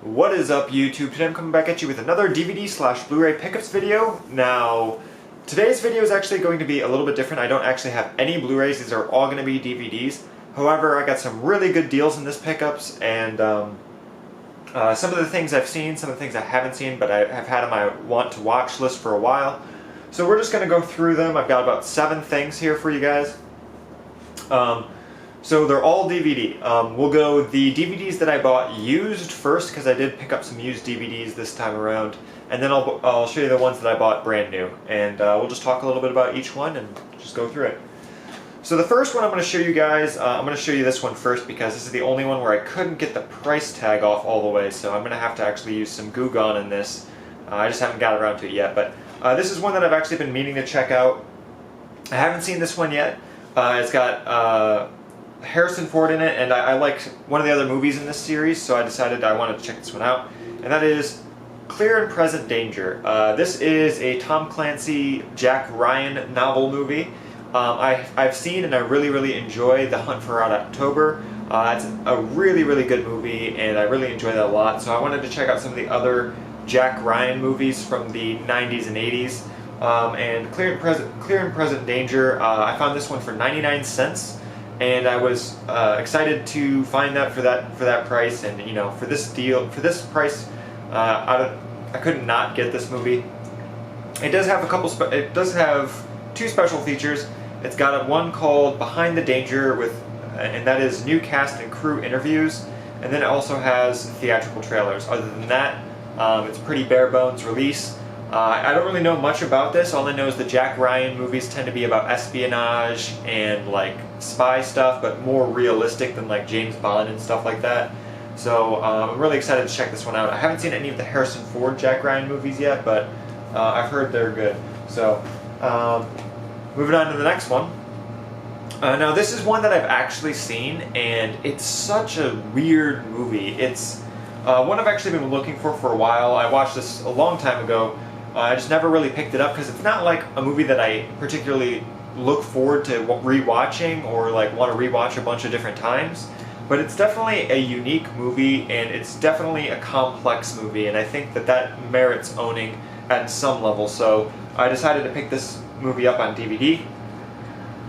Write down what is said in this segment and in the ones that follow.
What is up, YouTube? Today I'm coming back at you with another DVD/Blu-ray Pickups video. Now, today's video is actually going to be a little bit different. I don't actually have any Blu-rays. These are all going to be DVDs. However, I got some really good deals in this Pickups, and some of the things I've seen, some of the things I haven't seen, but I have had on my want-to-watch list for a while. So we're just going to go through them. I've got about 7 things here for you guys. So they're all DVD. We'll go the DVDs that I bought used first, because I did pick up some used DVDs this time around, and then I'll show you the ones that I bought brand new, and we'll just talk a little bit about each one and just go through it. So the first one I'm going to show you guys, I'm going to show you this one first because this is the only one where I couldn't get the price tag off all the way, so I'm going to have to actually use some Goo Gone in this. I just haven't got around to it yet, but this is one that I've actually been meaning to check out. I haven't seen this one yet. It's got Harrison Ford in it, and I liked one of the other movies in this series, so I decided I wanted to check this one out, and that is Clear and Present Danger. This is a Tom Clancy, Jack Ryan novel movie. I've seen and I really enjoy The Hunt for Red October. It's a really good movie, and I really enjoy that a lot, so I wanted to check out some of the other Jack Ryan movies from the 90s and 80s. And Clear and Present Danger, I found this one for 99 cents. And I was excited to find that for that price, and you know, for this deal, for this price, I couldn't not get this movie. It does have it does have 2 special features. It's got one called Behind the Danger and that is new cast and crew interviews, and then it also has theatrical trailers. Other than that, it's a pretty bare bones release. I don't really know much about this. All I know is the Jack Ryan movies tend to be about espionage and like spy stuff, but more realistic than like James Bond and stuff like that. So I'm really excited to check this one out. I haven't seen any of the Harrison Ford Jack Ryan movies yet, but I've heard they're good. So moving on to the next one. Now this is one that I've actually seen, and it's such a weird movie. It's one I've actually been looking for a while. I watched this a long time ago. I just never really picked it up because it's not like a movie that I particularly look forward to rewatching or like want to rewatch a bunch of different times. But it's definitely a unique movie, and it's definitely a complex movie, and I think that merits owning at some level. So I decided to pick this movie up on DVD,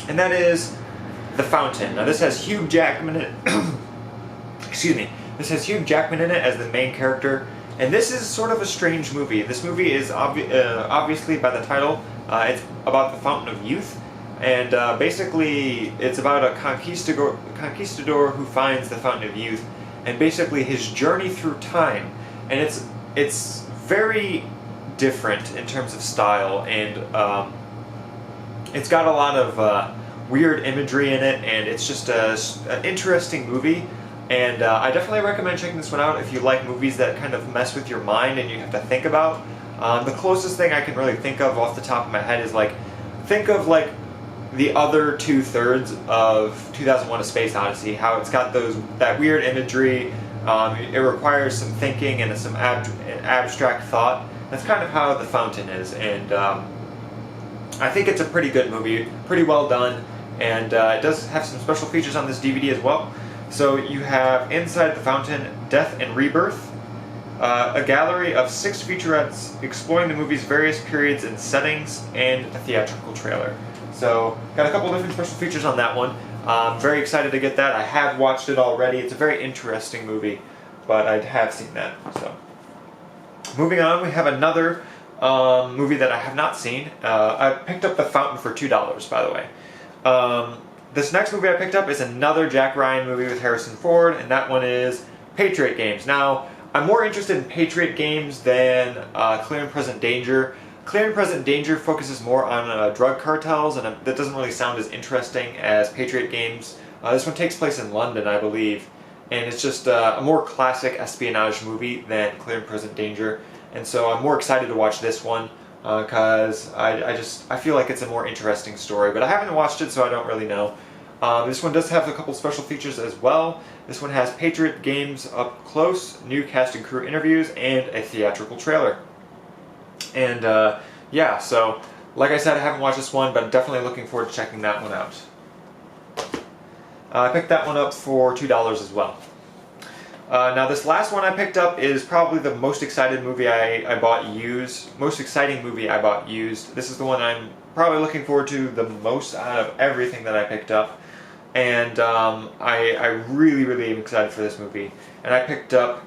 and that is The Fountain. Now this has Hugh Jackman in it. Excuse me. This has Hugh Jackman in it as the main character. And this is sort of a strange movie. This movie is obviously, by the title, it's about the Fountain of Youth, and basically it's about a conquistador who finds the Fountain of Youth, and basically his journey through time. And it's very different in terms of style, and it's got a lot of weird imagery in it, and it's just an interesting movie. And I definitely recommend checking this one out if you like movies that kind of mess with your mind and you have to think about. The closest thing I can really think of off the top of my head is think of the other 2/3 of 2001: A Space Odyssey. How it's got that weird imagery. It requires some thinking and some abstract thought. That's kind of how The Fountain is, and I think it's a pretty good movie, pretty well done, and it does have some special features on this DVD as well. So you have Inside the Fountain, Death and Rebirth, a gallery of 6 featurettes exploring the movie's various periods and settings, and a theatrical trailer. So got a couple different special features on that one. I'm very excited to get that. I have watched it already. It's a very interesting movie, but I have seen that. So moving on, we have another movie that I have not seen. I picked up The Fountain for $2, by the way. This next movie I picked up is another Jack Ryan movie with Harrison Ford, and that one is Patriot Games. Now, I'm more interested in Patriot Games than Clear and Present Danger. Clear and Present Danger focuses more on drug cartels, and that doesn't really sound as interesting as Patriot Games. This one takes place in London, I believe, and it's just a more classic espionage movie than Clear and Present Danger, and so I'm more excited to watch this one. Because I feel like it's a more interesting story, but I haven't watched it, so I don't really know. This one does have a couple special features as well. This one has Patriot Games up close, new cast and crew interviews, and a theatrical trailer. And yeah, so like I said, I haven't watched this one, but I'm definitely looking forward to checking that one out. I picked that one up for $2 as well. Now this last one I picked up is probably the most exciting movie I bought used. This is the one I'm probably looking forward to the most out of everything that I picked up. And I really am excited for this movie. And I picked up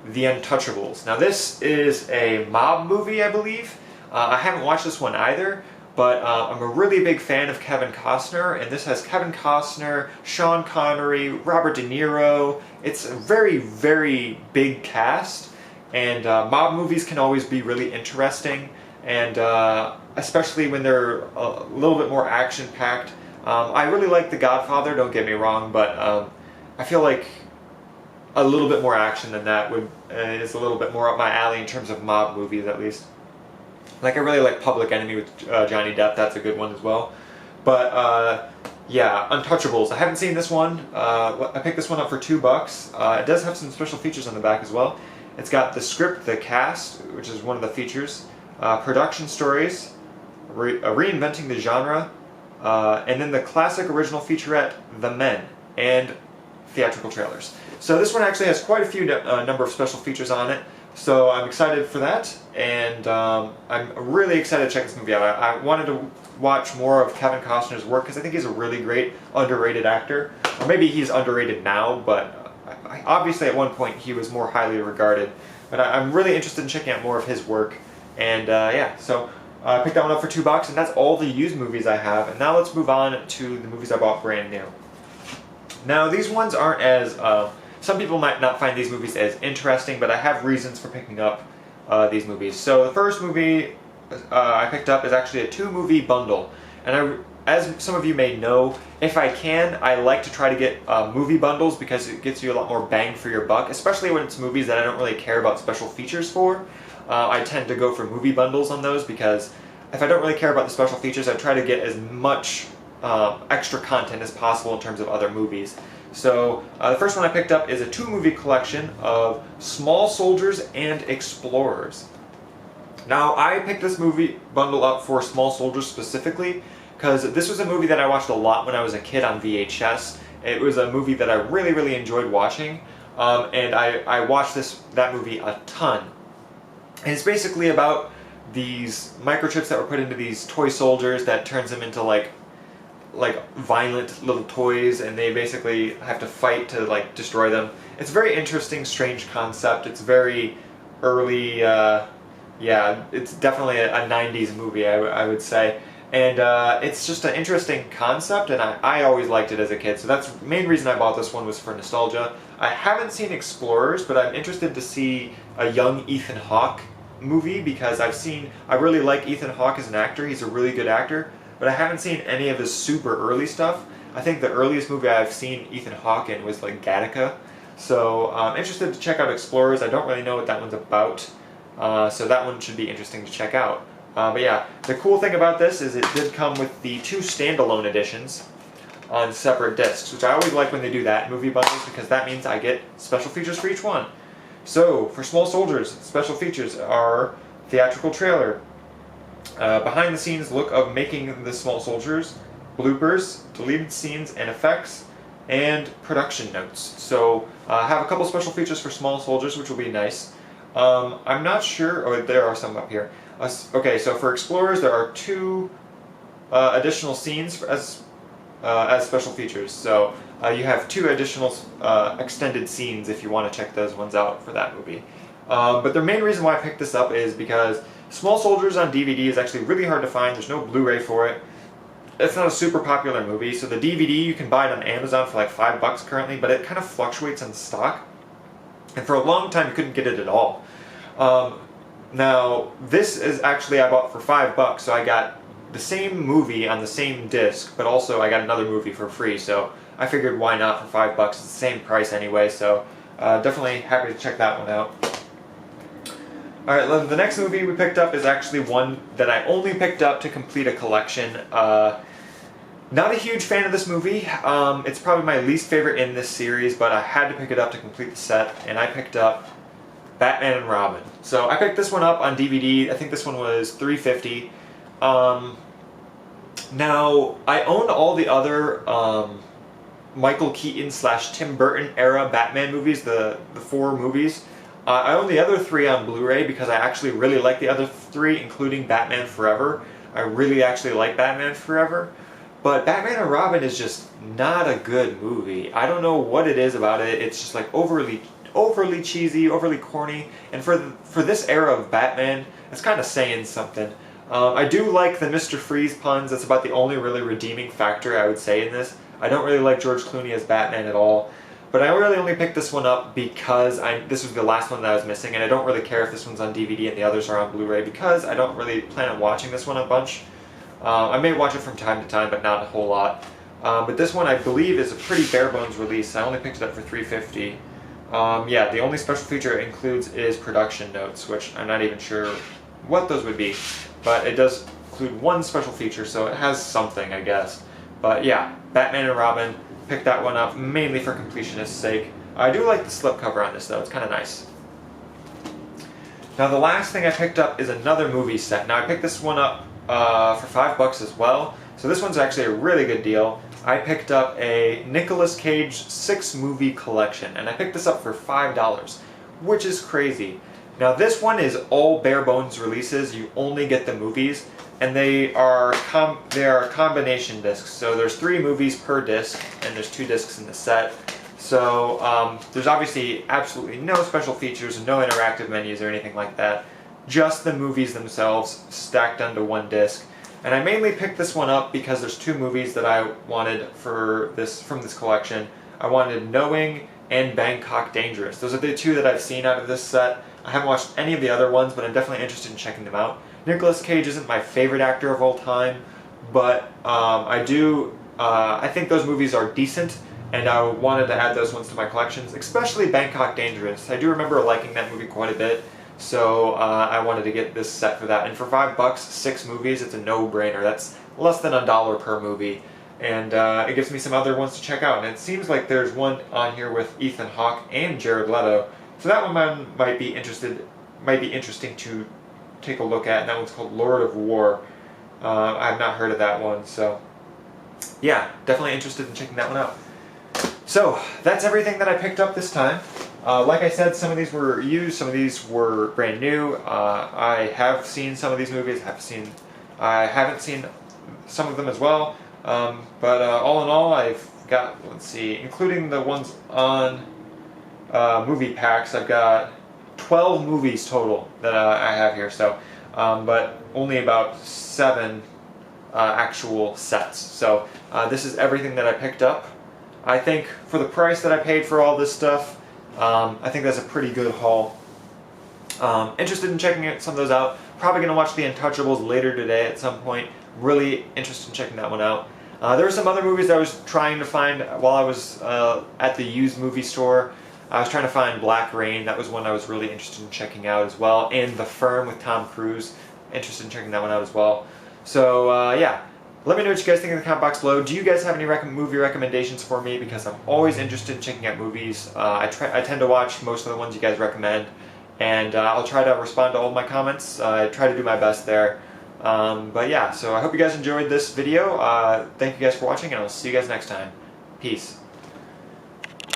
The Untouchables. Now this is a mob movie, I believe. I haven't watched this one either, but I'm a really big fan of Kevin Costner, and this has Kevin Costner, Sean Connery, Robert De Niro. It's a very big cast, and mob movies can always be really interesting, and especially when they're a little bit more action-packed. I really like The Godfather, don't get me wrong, but I feel like a little bit more action than that is a little bit more up my alley in terms of mob movies, at least. Like, I really like Public Enemy with Johnny Depp. That's a good one as well. But yeah, Untouchables. I haven't seen this one. I picked this one up for $2. It does have some special features on the back as well. It's got the script, the cast, which is one of the features, production stories, reinventing the genre, and then the classic original featurette, The Men, and theatrical trailers. So this one actually has quite a few number of special features on it. So I'm excited for that, and I'm really excited to check this movie out. I wanted to watch more of Kevin Costner's work because I think he's a really great, underrated actor. Or maybe he's underrated now, but obviously at one point he was more highly regarded. But I'm really interested in checking out more of his work. And yeah, so I picked that one up for $2, and that's all the used movies I have. And now let's move on to the movies I bought brand new. Now these ones aren't as... some people might not find these movies as interesting, but I have reasons for picking up these movies. So the first movie I picked up is actually a 2-movie bundle. And as some of you may know, if I can, I like to try to get movie bundles because it gets you a lot more bang for your buck, especially when it's movies that I don't really care about special features for. I tend to go for movie bundles on those because if I don't really care about the special features, I try to get as much extra content as possible in terms of other movies. So the first one I picked up is a 2-movie collection of Small Soldiers and Explorers. Now I picked this movie bundle up for Small Soldiers specifically because this was a movie that I watched a lot when I was a kid on VHS. It was a movie that I really enjoyed watching, and I watched that movie a ton. And it's basically about these microchips that were put into these toy soldiers that turns them into like violent little toys, and they basically have to fight to like destroy them. It's a very interesting, strange concept. It's very early, yeah, it's definitely a 90s movie, I would say. And it's just an interesting concept, and I always liked it as a kid, so that's the main reason I bought this one, was for nostalgia. I haven't seen Explorers, but I'm interested to see a young Ethan Hawke movie, because I really like Ethan Hawke as an actor. He's a really good actor. But I haven't seen any of his super early stuff. I think the earliest movie I've seen Ethan Hawke in was like Gattaca. So I'm interested to check out Explorers. I don't really know what that one's about. So that one should be interesting to check out. But yeah, the cool thing about this is it did come with the 2 standalone editions on separate discs, which I always like when they do that in movie bundles, because that means I get special features for each one. So for Small Soldiers, special features are theatrical trailer, behind the scenes look of making the Small Soldiers, bloopers, deleted scenes and effects, and production notes. So I have a couple special features for Small Soldiers, which will be nice. I'm not sure, oh, there are some up here. Okay, so for Explorers there are 2 additional scenes as special features. So you have 2 additional extended scenes if you want to check those ones out for that movie. But the main reason why I picked this up is because Small Soldiers on DVD is actually really hard to find. There's no Blu-ray for it. It's not a super popular movie, so the DVD you can buy it on Amazon for like $5 currently, but it kind of fluctuates in stock. And for a long time you couldn't get it at all. Now this is actually I bought for $5, so I got the same movie on the same disc, but also I got another movie for free. So I figured why not for $5? It's the same price anyway. So definitely happy to check that one out. Alright, the next movie we picked up is actually one that I only picked up to complete a collection. Not a huge fan of this movie. It's probably my least favorite in this series, but I had to pick it up to complete the set, and I picked up Batman and Robin. So I picked this one up on DVD. I think this one was $3.50. Now, I owned all the other Michael Keaton / Tim Burton era Batman movies, the 4 movies. I own the other 3 on Blu-ray because I actually really like the other 3, including Batman Forever. I really actually like Batman Forever. But Batman and Robin is just not a good movie. I don't know what it is about it. It's just like overly cheesy, overly corny. And for this era of Batman, it's kind of saying something. I do like the Mr. Freeze puns. That's about the only really redeeming factor I would say in this. I don't really like George Clooney as Batman at all. But I really only picked this one up because this was the last one that I was missing, and I don't really care if this one's on DVD and the others are on Blu-ray because I don't really plan on watching this one a bunch. I may watch it from time to time, but not a whole lot. But this one I believe is a pretty bare bones release. I only picked it up for $3.50. Yeah, the only special feature it includes is production notes, which I'm not even sure what those would be. But it does include one special feature, so it has something, I guess. But yeah, Batman and Robin, picked that one up mainly for completionist's sake. I do like the slipcover on this though, it's kind of nice. Now the last thing I picked up is another movie set. Now I picked this one up for $5 as well, so this one's actually a really good deal. I picked up a Nicolas Cage 6 movie collection, and I picked this up for $5, which is crazy. Now this one is all bare bones releases, you only get the movies, and they are combination discs. So there's 3 movies per disc, and there's 2 discs in the set. So there's obviously absolutely no special features, no interactive menus or anything like that. Just the movies themselves stacked onto one disc. And I mainly picked this one up because there's 2 movies that I wanted from this collection. I wanted Knowing and Bangkok Dangerous. Those are the 2 that I've seen out of this set. I haven't watched any of the other ones, but I'm definitely interested in checking them out. Nicolas Cage isn't my favorite actor of all time, but I think those movies are decent, and I wanted to add those ones to my collections, especially Bangkok Dangerous. I do remember liking that movie quite a bit, so I wanted to get this set for that. And for $5, 6 movies, it's a no-brainer. That's less than $1 per movie, and it gives me some other ones to check out. And it seems like there's one on here with Ethan Hawke and Jared Leto, so that one might be interesting to take a look at, and that one's called Lord of War. I've not heard of that one, so yeah, definitely interested in checking that one out. So that's everything that I picked up this time. Like I said, some of these were used, some of these were brand new. I have seen some of these movies. I haven't seen some of them as well. But all in all, I've got, let's see, including the ones on movie packs, I've got 12 movies total that I have here, so but only about 7 actual sets. So this is everything that I picked up. I think for the price that I paid for all this stuff, I think that's a pretty good haul. Interested in checking some of those out. Probably going to watch the Untouchables later today at some point. Really interested in checking that one out. There were some other movies that I was trying to find while I was at the used movie store. I was trying to find Black Rain. That was one I was really interested in checking out as well. And The Firm with Tom Cruise. Interested in checking that one out as well. So yeah, let me know what you guys think in the comment box below. Do you guys have any movie recommendations for me? Because I'm always interested in checking out movies. I tend to watch most of the ones you guys recommend. And I'll try to respond to all of my comments. I try to do my best there. But yeah, so I hope you guys enjoyed this video. Thank you guys for watching, and I'll see you guys next time. Peace.